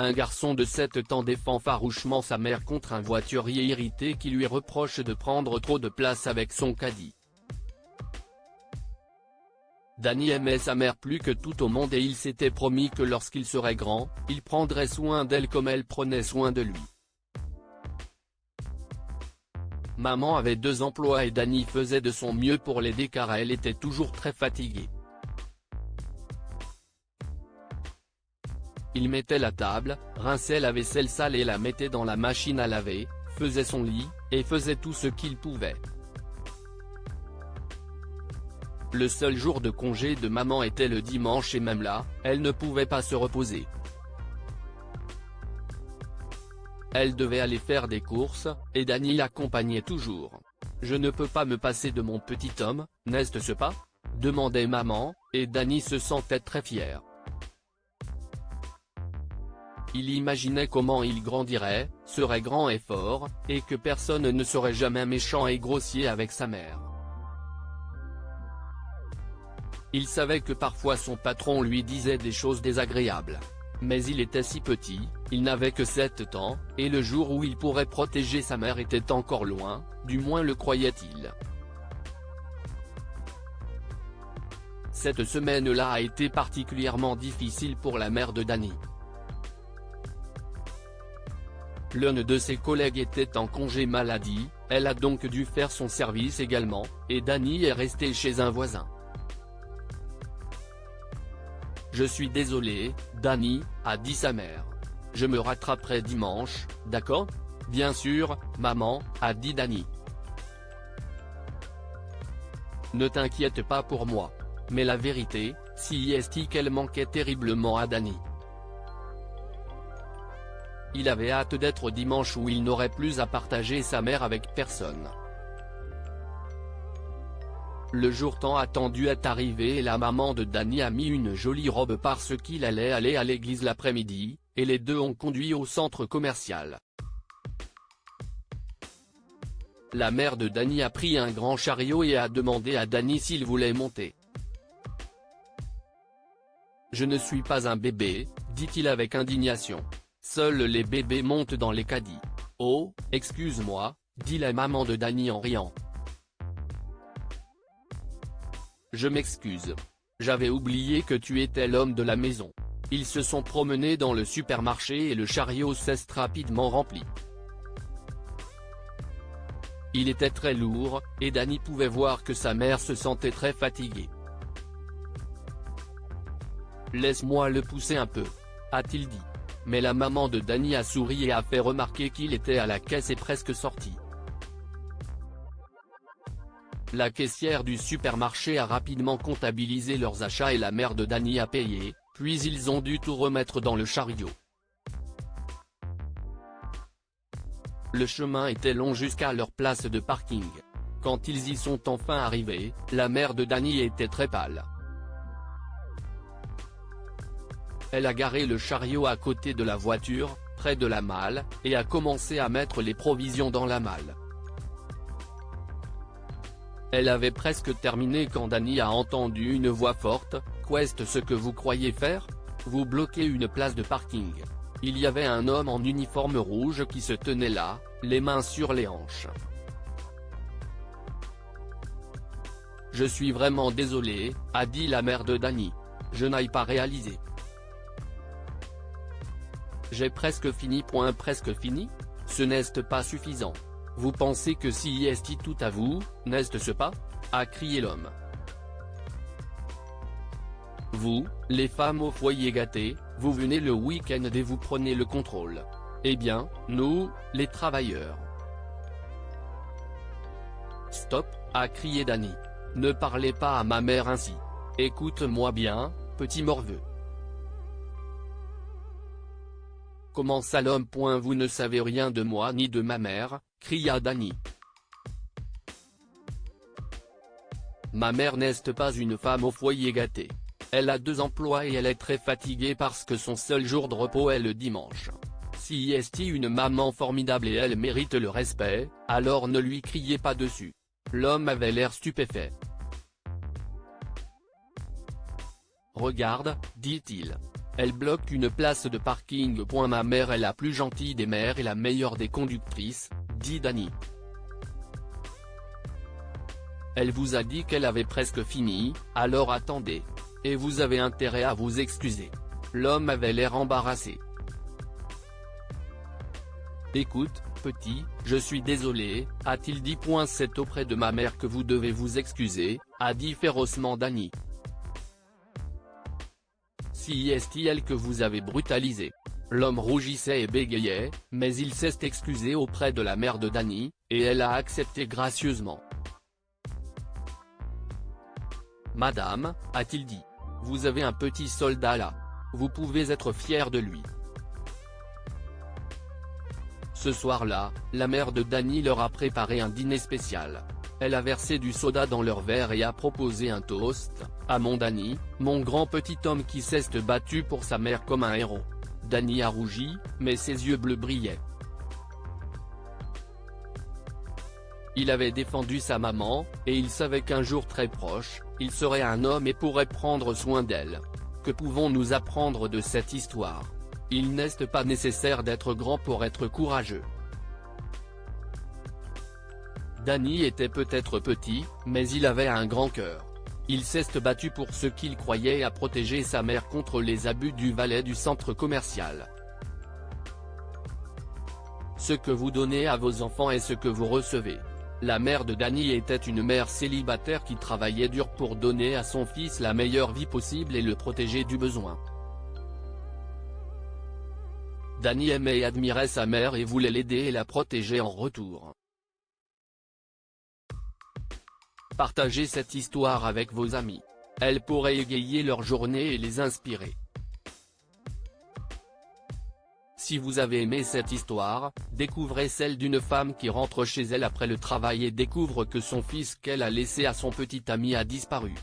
Un garçon de 7 ans défend farouchement sa mère contre un voiturier irrité qui lui reproche de prendre trop de place avec son caddie. Danny aimait sa mère plus que tout au monde et il s'était promis que lorsqu'il serait grand, il prendrait soin d'elle comme elle prenait soin de lui. Maman avait 2 emplois et Danny faisait de son mieux pour l'aider car elle était toujours très fatiguée. Il mettait la table, rinçait la vaisselle sale et la mettait dans la machine à laver, faisait son lit, et faisait tout ce qu'il pouvait. Le seul jour de congé de maman était le dimanche et même là, elle ne pouvait pas se reposer. Elle devait aller faire des courses, et Danny l'accompagnait toujours. « Je ne peux pas me passer de mon petit homme, n'est-ce pas ?» demandait maman, et Danny se sentait très fier. Il imaginait comment il grandirait, serait grand et fort, et que personne ne serait jamais méchant et grossier avec sa mère. Il savait que parfois son patron lui disait des choses désagréables. Mais il était si petit, il n'avait que 7 ans, et le jour où il pourrait protéger sa mère était encore loin, du moins le croyait-il. Cette semaine-là a été particulièrement difficile pour la mère de Danny. L'un de ses collègues était en congé maladie, elle a donc dû faire son service également, et Danny est resté chez un voisin. « Je suis désolé, Danny, a dit sa mère. Je me rattraperai dimanche, d'accord ? Bien sûr, maman, a dit Danny. Ne t'inquiète pas pour moi. Mais la vérité, c'est qu'elle manquait terriblement à Danny. Il avait hâte d'être dimanche où il n'aurait plus à partager sa mère avec personne. Le jour tant attendu est arrivé et la maman de Danny a mis une jolie robe parce qu'il allait aller à l'église l'après-midi, et les deux ont conduit au centre commercial. La mère de Danny a pris un grand chariot et a demandé à Danny s'il voulait monter. « Je ne suis pas un bébé, dit-il avec indignation. Seuls les bébés montent dans les caddies. »« Oh, excuse-moi, » dit la maman de Danny en riant. « Je m'excuse. J'avais oublié que tu étais l'homme de la maison. » Ils se sont promenés dans le supermarché et le chariot s'est rapidement rempli. Il était très lourd, et Danny pouvait voir que sa mère se sentait très fatiguée. « Laisse-moi le pousser un peu, » a-t-il dit. Mais la maman de Danny a souri et a fait remarquer qu'il était à la caisse et presque sorti. La caissière du supermarché a rapidement comptabilisé leurs achats et la mère de Danny a payé, puis ils ont dû tout remettre dans le chariot. Le chemin était long jusqu'à leur place de parking. Quand ils y sont enfin arrivés, la mère de Danny était très pâle. Elle a garé le chariot à côté de la voiture, près de la malle, et a commencé à mettre les provisions dans la malle. Elle avait presque terminé quand Danny a entendu une voix forte, « Qu'est-ce ce que vous croyez faire ? Vous bloquez une place de parking. » Il y avait un homme en uniforme rouge qui se tenait là, les mains sur les hanches. « Je suis vraiment désolé, » a dit la mère de Danny. « Je n'ai pas réalisé. J'ai presque fini. Presque fini ? Ce n'est pas suffisant. Vous pensez que si est tout à vous, n'est-ce pas ? A crié l'homme. Vous, les femmes au foyer gâté, vous venez le week-end et vous prenez le contrôle. Eh bien, nous, les travailleurs. Stop, a crié Danny. Ne parlez pas à ma mère ainsi. Écoute-moi bien, petit morveux. Comment ça l'homme ? Vous ne savez rien de moi ni de ma mère, cria Danny. Ma mère n'est pas une femme au foyer gâté. Elle a 2 emplois et elle est très fatiguée parce que son seul jour de repos est le dimanche. Si est une maman formidable et elle mérite le respect, alors ne lui criez pas dessus. L'homme avait l'air stupéfait. Regarde, dit-il. Elle bloque une place de parking. Ma mère est la plus gentille des mères et la meilleure des conductrices, dit Dany. Elle vous a dit qu'elle avait presque fini, alors attendez. Et vous avez intérêt à vous excuser. L'homme avait l'air embarrassé. Écoute, petit, je suis désolé, a-t-il dit. C'est auprès de ma mère que vous devez vous excuser, a dit férocement Dany. Si est elle que vous avez brutalisé. L'homme rougissait et bégayait, mais il s'est excusé auprès de la mère de Dany, et elle a accepté gracieusement. Madame, a-t-il dit, vous avez un petit soldat là. Vous pouvez être fier de lui. Ce soir-là, la mère de Dany leur a préparé un dîner spécial. Elle a versé du soda dans leur verre et a proposé un toast, à mon Dany, mon grand petit homme qui s'est battu pour sa mère comme un héros. Dany a rougi, mais ses yeux bleus brillaient. Il avait défendu sa maman, et il savait qu'un jour très proche, il serait un homme et pourrait prendre soin d'elle. Que pouvons-nous apprendre de cette histoire? Il n'est pas nécessaire d'être grand pour être courageux. Dany était peut-être petit, mais il avait un grand cœur. Il s'est battu pour ce qu'il croyait à protéger sa mère contre les abus du valet du centre commercial. Ce que vous donnez à vos enfants est ce que vous recevez. La mère de Dany était une mère célibataire qui travaillait dur pour donner à son fils la meilleure vie possible et le protéger du besoin. Dany aimait et admirait sa mère et voulait l'aider et la protéger en retour. Partagez cette histoire avec vos amis. Elle pourrait égayer leur journée et les inspirer. Si vous avez aimé cette histoire, découvrez celle d'une femme qui rentre chez elle après le travail et découvre que son fils qu'elle a laissé à son petit ami a disparu.